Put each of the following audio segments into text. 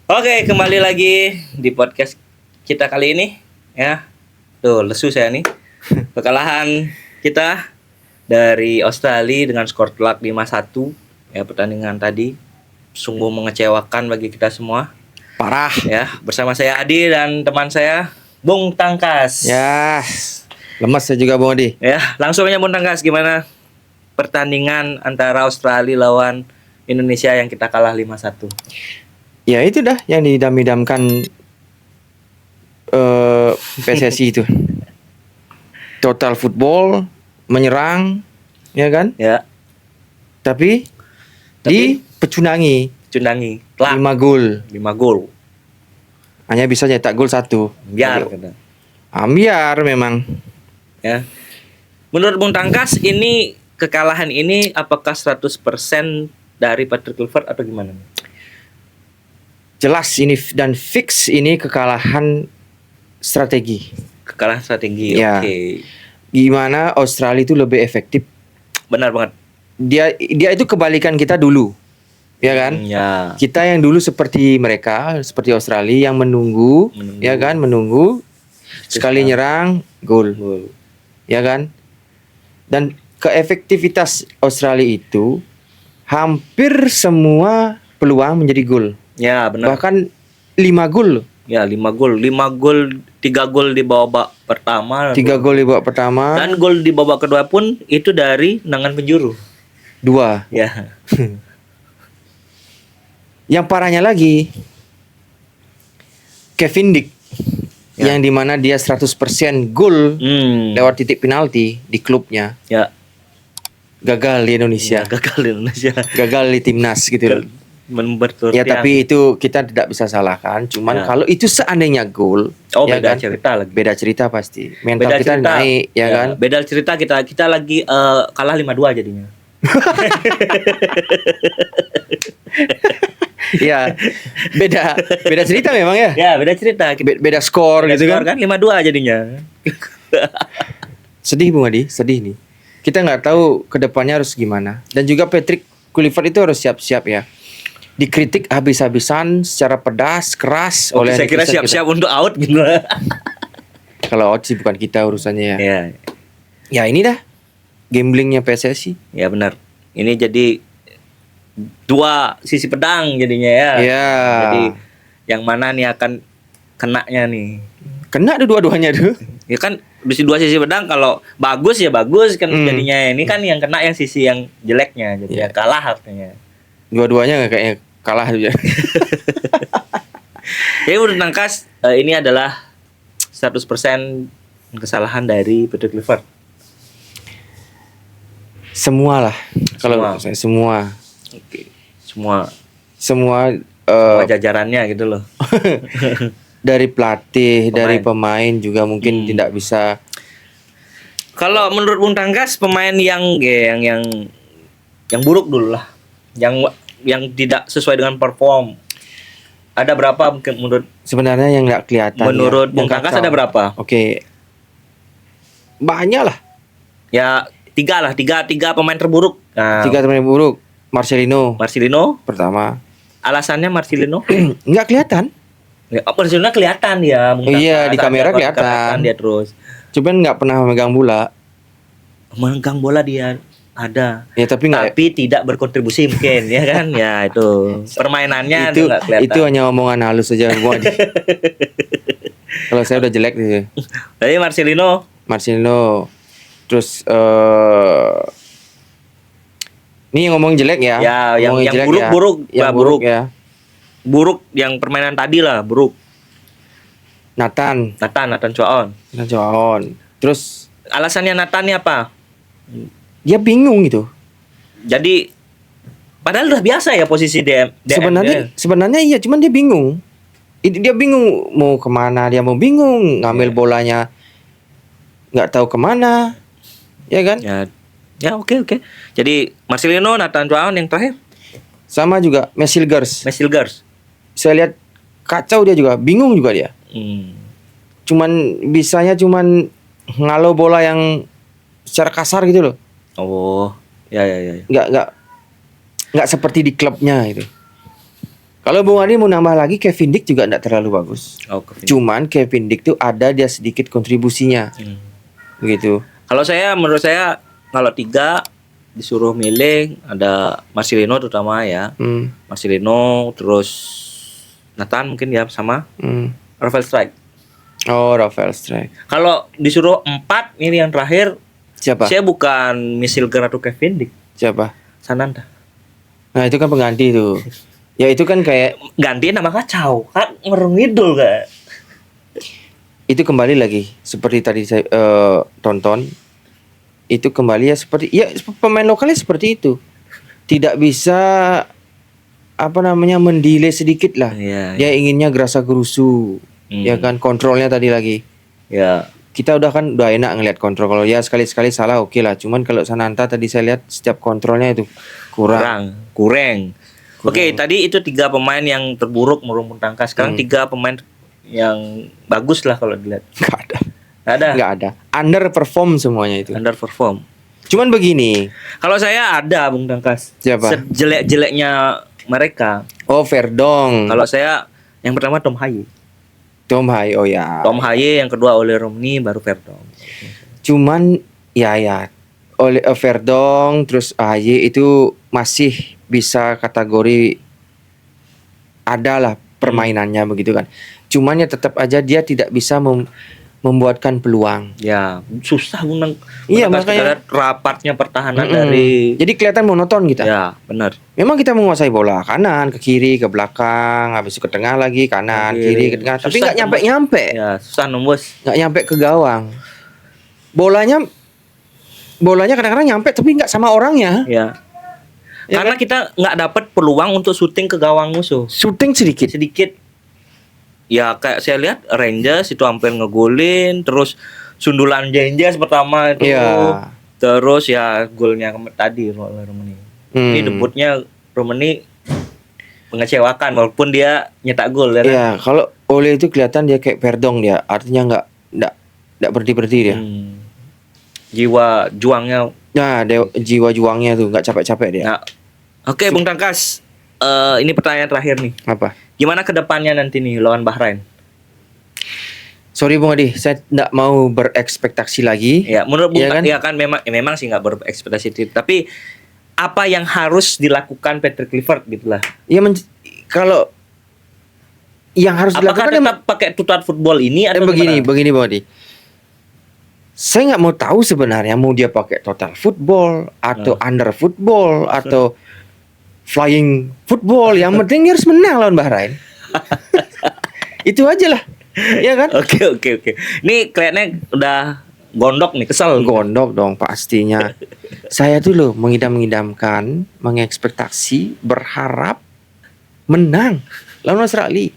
Oke, kembali lagi di podcast kita kali ini ya. Tuh, lesu saya nih. Kekalahan kita dari Australia dengan skor telak 5-1. Ya, pertandingan tadi sungguh mengecewakan bagi kita semua. Parah. Ya, bersama saya Adi dan teman saya Bung Tangkas. Ya, lemas saya juga Bung Adi. Ya, langsung aja Bung Tangkas, gimana pertandingan antara Australia lawan Indonesia yang kita kalah 5-1? Ya itu dah yang didam-idamkan PSSI itu. Total football, menyerang, ya kan? Ya. Tapi dipecundangi Telak 5 gol. 5 gol. Hanya bisa nyetak gol 1. Biar kata. Ambiar memang. Ya. Menurut Bung Tangkas, ini kekalahan ini apakah 100% dari Patrick Kluivert atau gimana? Jelas ini dan fix ini kekalahan strategi. Kekalahan strategi. Ya. Oke. Gimana Australia itu lebih efektif. Benar banget. Dia itu kebalikan kita dulu. Ya kan? Ya. Kita yang dulu seperti mereka, seperti Australia yang menunggu. Ya kan? Menunggu. Sekali nyerang, gol. Ya kan? Dan keefektivitas Australia itu hampir semua peluang menjadi gol. Ya, benar. Bahkan 5 gol. Ya, 5 gol. 5 gol, 3 gol di babak pertama. 3 gol di babak pertama. Dan gol di babak kedua pun itu dari tendangan penjuru. 2. Ya. Yang parahnya lagi Kevin Dick. Ya. Yang dimana dia 100% gol lewat titik penalti di klubnya. Ya. Gagal di Indonesia. Ya, gagal di Indonesia. Gagal di timnas gitu loh. Ya tapi itu kita tidak bisa salahkan. Cuman kalau itu seandainya gol, ya beda kan? cerita lagi. Beda cerita pasti. Mental Beda kita cerita, naik, ya kan? Beda cerita kita lagi kalah 5-2 jadinya. Ya, beda cerita memang ya. Ya, beda cerita. Beda skor gitu skor kan? 5-2 jadinya. Sedih Bung Adi, sedih nih. Kita nggak tahu kedepannya harus gimana. Dan juga Patrick Kluivert itu harus siap-siap ya. Dikritik habis-habisan secara pedas, keras oleh saya kira siap-siap untuk out gitu. Kalau out sih bukan kita urusannya ya. Ya, Ya ini dah gamblingnya PSSI. ya benar. Ini jadi dua sisi pedang jadinya ya. Ya. Jadi yang mana nih akan kenanya nih? Kena dua-duanya tuh. Ya kan bisa dua sisi pedang, kalau bagus ya bagus kan jadinya. Ini kan yang kena yang sisi yang jeleknya, jadi ya kalah artinya. Dua-duanya kayaknya kalah aja. Jadi menurut Tangkas ini adalah 100% kesalahan dari Patrick Kluivert. Semua lah. Kalau saya semua. Oke. Semua Semua jajarannya gitu loh. dari pelatih, dari pemain juga mungkin tidak bisa. Kalau menurut Bung Tangkas, pemain yang buruk dulu lah. Yang tidak sesuai dengan perform. Ada berapa mungkin menurut Sebenarnya yang nggak kelihatan. Menurut Bung Tangkas ada berapa? Oke. Banyak lah. Ya, tiga pemain terburuk. Nah, 3 pemain buruk. Marcelino pertama. Alasannya Marcelino Nggak kelihatan. ya, Marcelino kelihatan ya. Iya, di kamera kelihatan dia terus. Cuman nggak pernah memegang bola. Memegang bola dia ada. Ya tapi tidak berkontribusi mungkin ya kan. Ya itu permainannya itu nggak kelihatan. itu hanya omongan halus saja gua. Kalau saya udah jelek sih. Jadi Marcelino terus ini ngomong jelek ya. Ya, yang buruk ya. Buruk yang permainan tadi lah, buruk. Nathan Chuaon. Terus Alasannya Nathan apa? dia bingung gitu. Jadi padahal udah biasa ya posisi DM. Sebenarnya iya, cuman dia bingung. Dia bingung mau kemana, dia mau bingung ngambil bolanya nggak tahu kemana, ya kan? Ya oke. Jadi Marcelino, Nathan Chuaon yang terakhir. Sama juga Mesilgers. Saya lihat kacau dia juga, bingung juga dia. Bisanya ngalo bola yang secara kasar gitu loh. Oh, ya. Nggak seperti di klubnya itu. Kalau Bung Adi mau nambah lagi, Kevin Dick juga enggak terlalu bagus. Oh, Kevin. Cuman Kevin Dick tuh ada dia sedikit kontribusinya. Begitu. Kalau menurut saya kalau 3 disuruh milih ada Marcelino terutama ya. Marcelino, terus Nathan mungkin ya sama. Rafael Strike. Oh, Rafael Strike. Kalau disuruh 4 ini yang terakhir, Siapa? saya bukan Misilger atau Kevin Dick. Siapa? Sananta. Nah, itu kan pengganti tuh. Ya itu kan kayak Gantiin nama kacau kan ngerungidul kan. itu kembali lagi seperti tadi saya tonton. Itu kembali ya seperti ya pemain lokalnya seperti itu. Tidak bisa mendelay sedikit lah. Iya, Dia inginnya gerasa gerusu. Ya kan kontrolnya tadi lagi. Ya. Kita udah enak ngelihat kontrol. Kalau ya sekali-sekali salah oke lah. Cuman kalau Sananta tadi saya lihat setiap kontrolnya itu kurang. Oke, tadi itu 3 pemain yang terburuk merumpun tangkas. Sekarang 3 pemain yang bagus lah kalau dilihat. Nggak ada. Underperform semuanya itu. Underperform. Cuman begini. Kalau saya ada Bung Tangkas. Siapa? Sejelek-jeleknya mereka. Oh, Verdong. Kalau saya yang pertama Tom Haye. Tom Haye, oh ya. Tom Haye, yang kedua Ole Romney, baru Verdong. Cuman ya oleh Verdong terus Haye itu masih bisa kategori adalah permainannya begitu kan. Cuman ya tetap aja dia tidak bisa membuatkan peluang. Ya, susah Bung. Iya, makanya kita lihat rapatnya pertahanan dari. Jadi kelihatan monoton kita. Ya, benar. Memang kita menguasai bola kanan, ke kiri, ke belakang, habis itu ke tengah lagi, kanan, kiri, ke tengah. Tapi nggak nyampe. Ya, susah nembus. Nggak nyampe ke gawang. Bolanya kadang-kadang nyampe tapi nggak sama orangnya. Ya. Karena kan? kita nggak dapat peluang untuk syuting ke gawang musuh. Syuting sedikit. Ya kayak saya lihat Rangers itu hampir ngegolin, terus sundulan Rangers pertama itu. Iya. Terus ya golnya tadi Romani. Ini debutnya Romani mengecewakan walaupun dia nyetak gol ya. Iya, kalau Ole itu kelihatan dia kayak Verdong dia, artinya nggak berhenti dia. Jiwa juangnya. Nah, jiwa juangnya tuh nggak capek-capek dia. Nah, oke, Bung Tangkas. Ini pertanyaan terakhir nih. Apa? Gimana kedepannya nanti nih lawan Bahrain? Sorry Bung Adi, saya tidak mau berekspektasi lagi. Ya, menurut Bung ya kan? memang sih nggak berekspektasi, tapi apa yang harus dilakukan Patrick Kluivert gitulah. Ya kalau yang harus apakah dilakukan tetap pakai tutor football ini atau begini Bung Adi. Saya nggak mau tahu sebenarnya mau dia pakai total football atau under football atau flying football. Yang penting dia harus menang lawan Bahrain. Itu aja lah. Ya kan? Oke. Ini kelihatannya udah gondok nih, kesel. Gondok dong pastinya. Saya tuh loh mengidam-idamkan, mengekspektasi, berharap menang lawan Australia.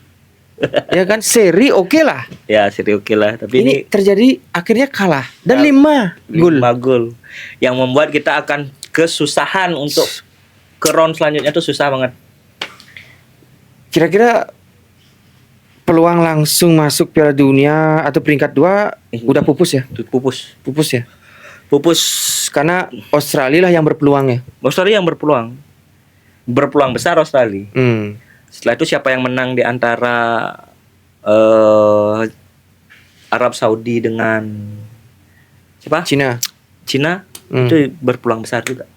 Ya kan, seri oke lah. Ya, seri oke lah. Tapi ini terjadi akhirnya kalah dan 5 gol yang membuat kita akan kesusahan untuk ke round selanjutnya tuh susah banget. Kira-kira peluang langsung masuk Piala Dunia atau peringkat 2 udah pupus ya? Pupus ya. Pupus karena Australia lah yang berpeluang ya. Australia yang berpeluang besar Australia. Setelah itu siapa yang menang di antara Arab Saudi dengan siapa? Cina. Itu berpeluang besar juga.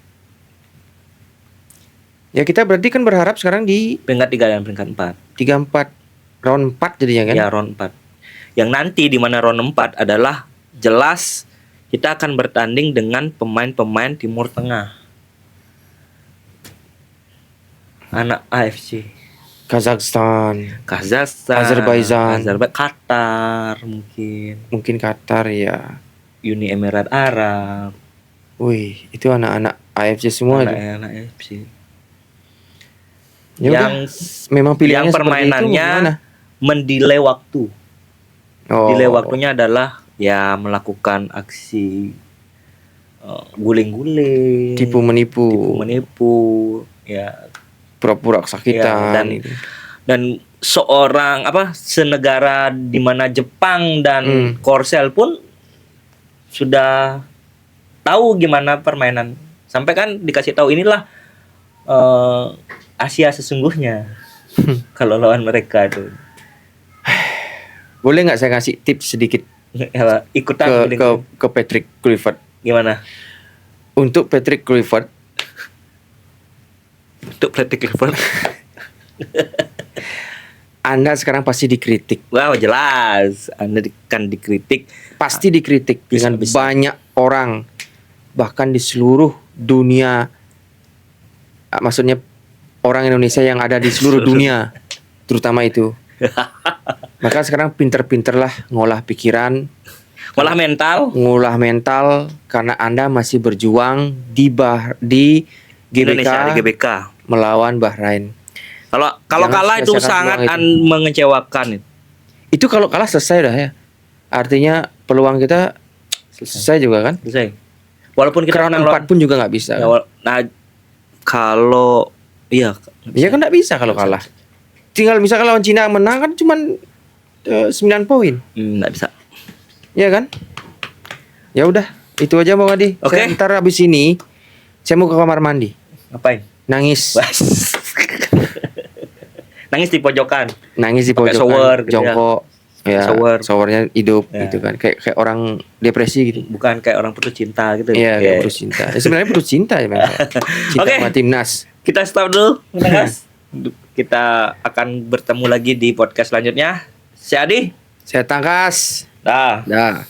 Ya kita berarti kan berharap sekarang di peringkat 3 dan peringkat 4. 3-4 round 4 jadinya kan? Ya, round 4. Yang nanti di mana round 4 adalah jelas kita akan bertanding dengan pemain-pemain Timur Tengah. Anak AFC. Kazakhstan, Azerbaijan, Qatar mungkin Qatar ya. Uni Emirat Arab. Wih, itu anak-anak AFC semua itu. Anak AFC. Ya yang memang pilihannya yang permainannya mendelay waktu. Delay waktunya adalah ya melakukan aksi guling-guling, tipu menipu, ya pura-pura kesakitan ya, dan seorang senegara di mana Jepang dan Korsel pun sudah tahu gimana permainan, sampai kan dikasih tahu inilah Asia sesungguhnya. kalau lawan mereka itu. Boleh nggak saya kasih tips sedikit Ikutan ke Patrick Kluivert? gimana? Untuk Patrick Kluivert, Anda sekarang pasti dikritik. Wow, jelas. Anda kan dikritik. Pasti dikritik dengan banyak orang, bahkan di seluruh dunia. Maksudnya orang Indonesia yang ada di seluruh dunia, terutama itu. Maka sekarang pinter-pinterlah ngolah pikiran, ngolah mental, karena Anda masih berjuang di Indonesia, di GBK melawan Bahrain. Kalau Jangan kalah itu sia-siakan sangat peluang itu. mengecewakan itu. Itu kalau kalah selesai dah ya. Artinya peluang kita selesai juga kan? Selesai. Walaupun kita Round 4 pun juga nggak bisa. Ya, nah, kalau iya kan nggak bisa kalau kalah. Tinggal misalkan lawan Cina menang kan cuman 9 poin. nggak bisa. Iya kan? Ya udah, itu aja Bang Adi. Oke. Saya ntar habis ini saya mau ke kamar mandi. Ngapain? Nangis. Nangis di pojokan. Nangis di Pakai pojokan, shower gitu ya. jongkok. Ya, showernya hidup Ya. gitu kan. Kayak orang depresi gitu. Bukan kayak orang putus cinta gitu. Iya, Oke. kayak putus cinta. Ya, sebenarnya putus cinta ya memang. Cinta Oke. sama timnas. Kita stop dulu, Mas. Kita akan bertemu lagi di podcast selanjutnya. Si Adi. Saya Tangkas. Dah. Dah.